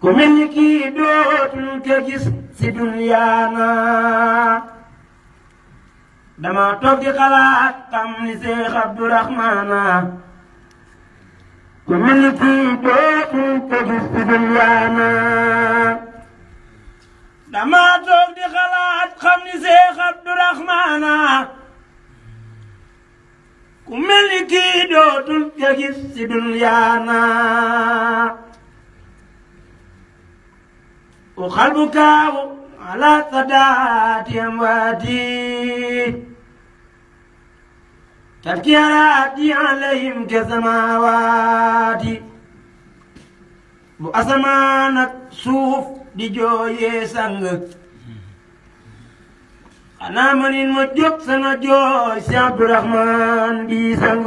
ku mel ni kii dootul ko gis si duniyaana dama toog di xalaat xam ni Seex Abdurahmaana ku mel ni kii dootul ko gis si duniyaana dama toog di xalaat xam ni Seex Abdurahmaana ku mel ni kii dootul ko gis si duniyaana وقلبك على صدات أمواتي تبكي راتي عليهم كسماواتي bu asamaan ak suuf di jooyee sang xanaa ma nit ma jóg sama jooy si Abdurahmaan bi sang